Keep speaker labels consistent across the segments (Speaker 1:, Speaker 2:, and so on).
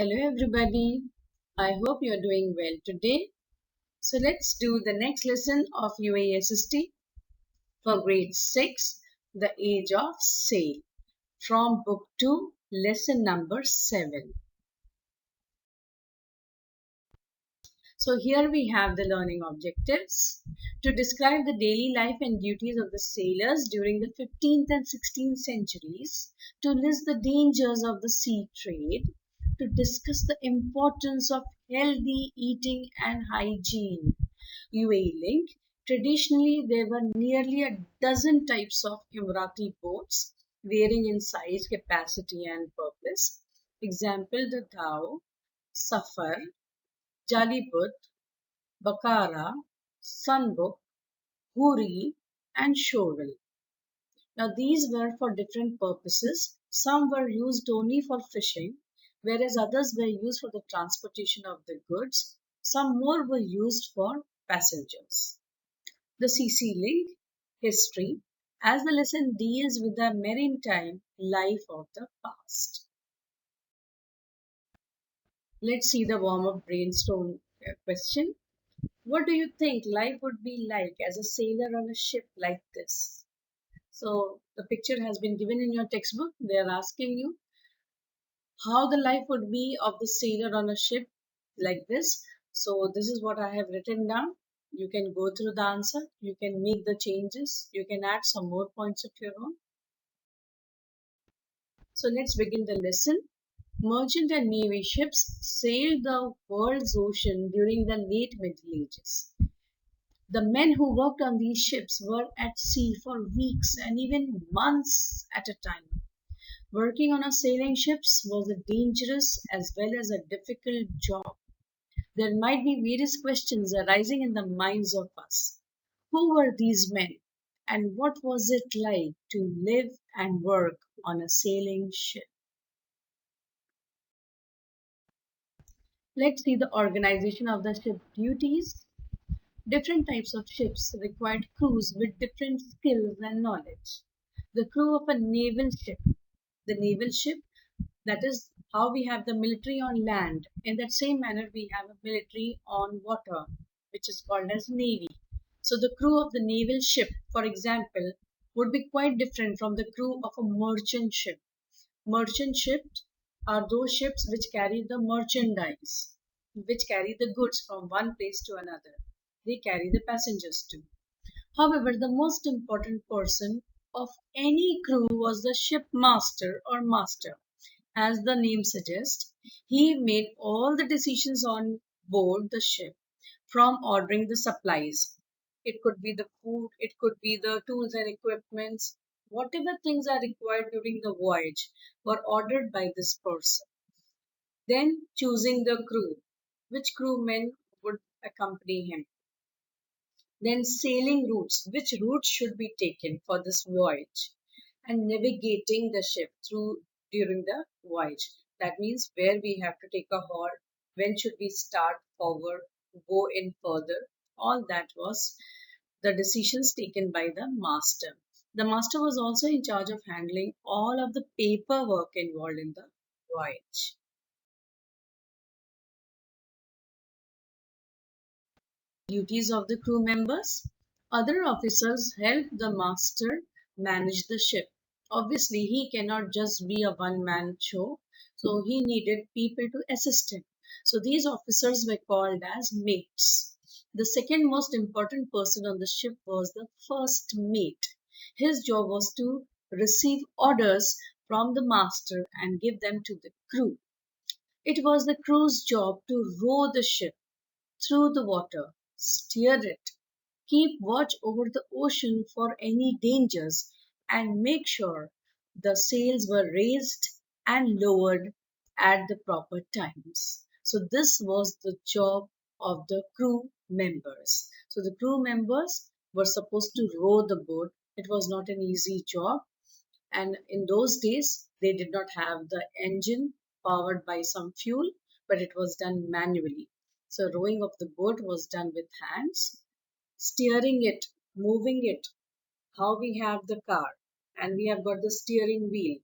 Speaker 1: Hello everybody. I hope you are doing well today. So let's do the next lesson of UASST for grade 6, The Age of Sail, from book 2, lesson number 7. So here we have the learning objectives. To describe the daily life and duties of the sailors during the 15th and 16th centuries, to list the dangers of the sea trade, to discuss the importance of healthy eating and hygiene. UAE link. Traditionally, there were nearly a dozen types of Emirati boats, varying in size, capacity, and purpose. Example: the Dhow, Safar, Jaliput, Bakara, Sunbook, Huri, and Shovel. Now, these were for different purposes. Some were used only for fishing, whereas others were used for the transportation of the goods. Some more were used for passengers. The CC link, history, as the lesson deals with the maritime life of the past. Let's see the warm-up brainstorm question. What do you think life would be like as a sailor on a ship like this? So the picture has been given in your textbook. They are asking you how the life would be of the sailor on a ship like this. So this is what I have written down. You can go through the answer. You can make the changes. You can add some more points of your own. So let's begin the lesson. Merchant and navy ships sailed the world's ocean during the late Middle Ages. The men who worked on these ships were at sea for weeks and even months at a time. Working on a sailing ships was a dangerous as well as a difficult job. There might be various questions arising in the minds of us. Who were these men? And what was it like to live and work on a sailing ship? Let's see the organization of the ship duties. Different types of ships required crews with different skills and knowledge. The crew of a naval ship. The naval ship, that is how we have the military on land. In that same manner, we have a military on water, which is called as navy. So the crew of the naval ship, for example, would be quite different from the crew of a merchant ship. Merchant ships are those ships which carry the merchandise, which carry the goods from one place to another. They carry the passengers too. However, the most important person of any crew was the ship master or master. As the name suggests, he made all the decisions on board the ship, from ordering the supplies. It could be the food, it could be the tools and equipments, whatever things are required during the voyage were ordered by this person. Then choosing the crew, which crewmen would accompany him. Then sailing routes, which route should be taken for this voyage, and navigating the ship through during the voyage. That means where we have to take a halt, when should we start forward, go in further. All that was the decisions taken by the master. The master was also in charge of handling all of the paperwork involved in the voyage. Duties of the crew members. Other officers help the master manage the ship. Obviously, he cannot just be a one-man show, so he needed people to assist him. So these officers were called as mates. The second most important person on the ship was the first mate. His job was to receive orders from the master and give them to the crew. It was the crew's job to row the ship through the water, steer it, keep watch over the ocean for any dangers, and make sure the sails were raised and lowered at the proper times. So, this was the job of the crew members. So, the crew members were supposed to row the boat. It was not an easy job, and in those days, they did not have the engine powered by some fuel, but it was done manually. So, rowing of the boat was done with hands, steering it, moving it, how we have the car, and we have got the steering wheel,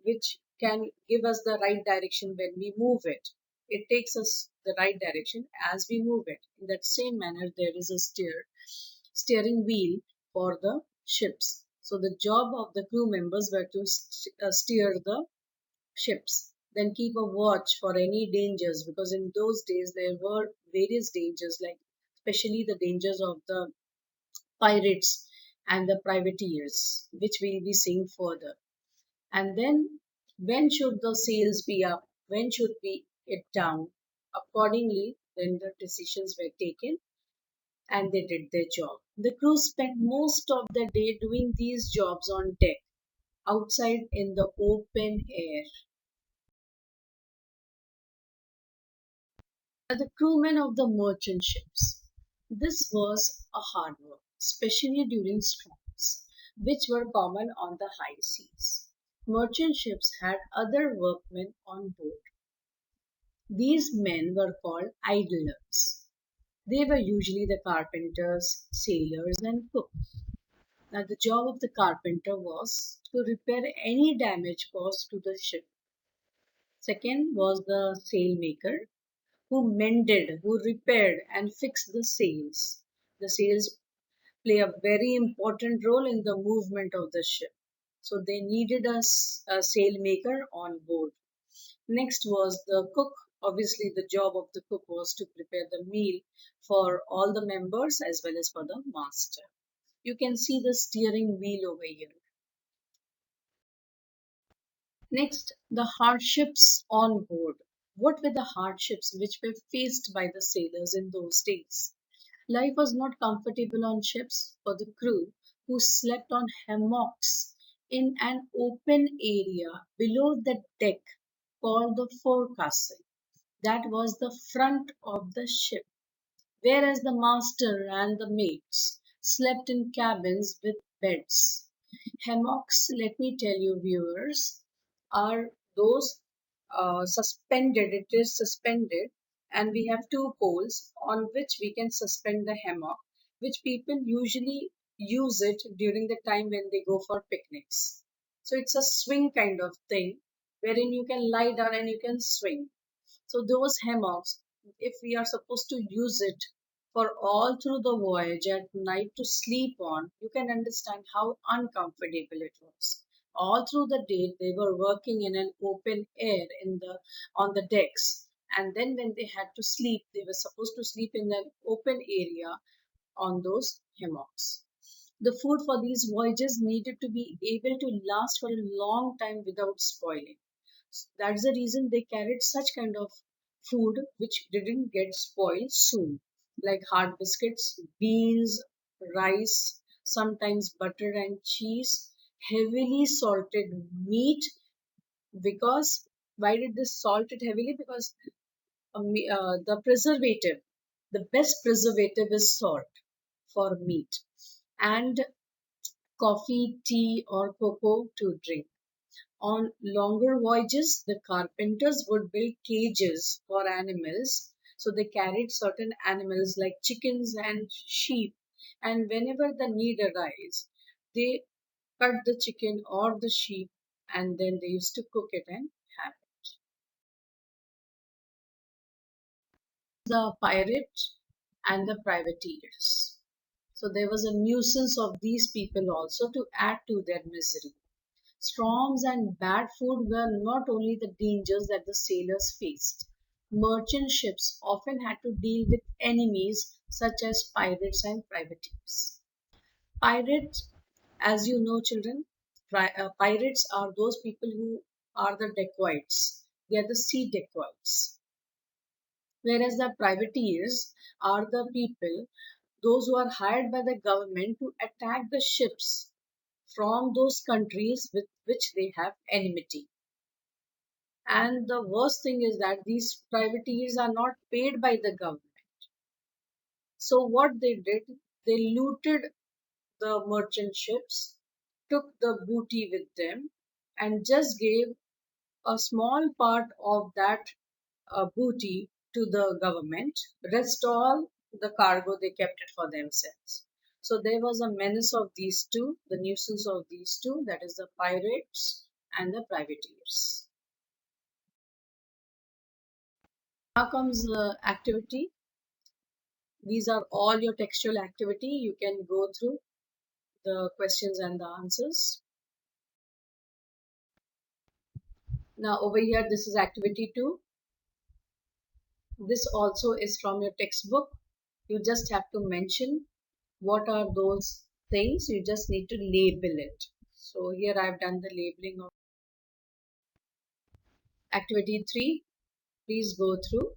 Speaker 1: which can give us the right direction when we move it. It takes us the right direction as we move it. In that same manner, there is a steering wheel for the ships. So the job of the crew members were to steer the ships, then keep a watch for any dangers, because in those days there were various dangers, like especially the dangers of the pirates and the privateers, which we'll be seeing further. And then when should the sails be up? When should be it down? Accordingly, then the decisions were taken and they did their job. The crew spent most of the day doing these jobs on deck, outside in the open air. Are the crewmen of the merchant ships. This was a hard work, especially during storms, which were common on the high seas. Merchant ships had other workmen on board. These men were called idlers. They were usually the carpenters, sailors, and cooks. Now, the job of the carpenter was to repair any damage caused to the ship. Second was the sailmaker, who mended, who repaired, and fixed the sails. The sails play a very important role in the movement of the ship. So they needed a sailmaker on board. Next was the cook. Obviously, the job of the cook was to prepare the meal for all the members as well as for the master. You can see the steering wheel over here. Next, the hardships on board. What were the hardships which were faced by the sailors in those days? Life was not comfortable on ships for the crew, who slept on hammocks in an open area below the deck called the forecastle. That was the front of the ship, whereas the master and the mates slept in cabins with beds. Hammocks, let me tell you, viewers, are those suspended. It is suspended, and we have two poles on which we can suspend the hammock, which people usually use it during the time when they go for picnics. So it's a swing kind of thing wherein you can lie down and you can swing. So those hammocks, if we are supposed to use it for all through the voyage at night to sleep on, you can understand how uncomfortable it was. All through the day they were working in an open air in the on the decks, and then when they had to sleep, they were supposed to sleep in an open area on those hammocks. The food for these voyages needed to be able to last for a long time without spoiling. That's the reason they carried such kind of food which didn't get spoiled soon, like hard biscuits, beans, rice, sometimes butter and cheese, heavily salted meat. Because why did this salt it heavily? Because the preservative, the best preservative is salt for meat, and coffee, tea, or cocoa to drink. On longer voyages, the carpenters would build cages for animals. So they carried certain animals like chickens and sheep. And whenever the need arose, they cut the chicken or the sheep and then they used to cook it and have it. The pirate and the privateers. So there was a nuisance of these people also to add to their misery. Storms and bad food were not only the dangers that the sailors faced. Merchant ships often had to deal with enemies such as pirates and privateers. Pirates, as you know, children, pirates are those people who are the dacoits. They are the sea dacoits. Whereas the privateers are the people, those who are hired by the government to attack the ships from those countries with which they have enmity. And the worst thing is that these privateers are not paid by the government. So what they did, they looted the merchant ships, took the booty with them, and just gave a small part of that booty to the government. Rest all the cargo they kept it for themselves. So there was a menace of these two, the nuisance of these two, that is the pirates and the privateers. Now comes activity. These are all your textual activity. You can go through the questions and the answers. Now over here, this is activity 2. This also is from your textbook. You just have to mention what are those things. You just need to label it. So here I've done the labeling of activity 3. Please go through.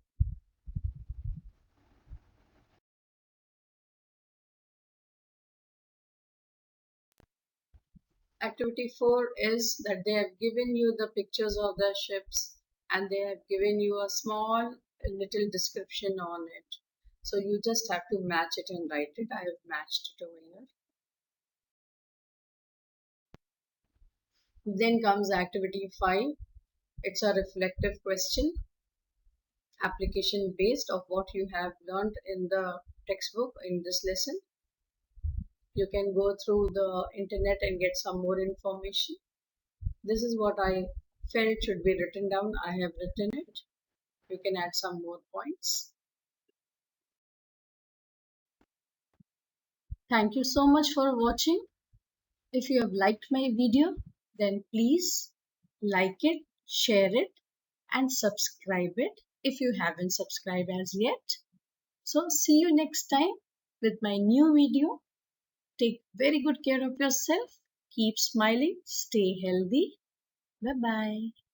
Speaker 1: Activity 4 is that they have given you the pictures of the ships and they have given you a small little description on it. So you just have to match it and write it. I have matched it over here. Then comes activity 5. It's a reflective question, application based of what you have learned in the textbook in this lesson. You can go through the internet and get some more information. This is what I felt should be written down. I have written it. You can add some more points. Thank you so much for watching. If you have liked my video, then please like it, share it, and subscribe it if you haven't subscribed as yet. So see you next time with my new video. Take very good care of yourself. Keep smiling. Stay healthy. Bye bye.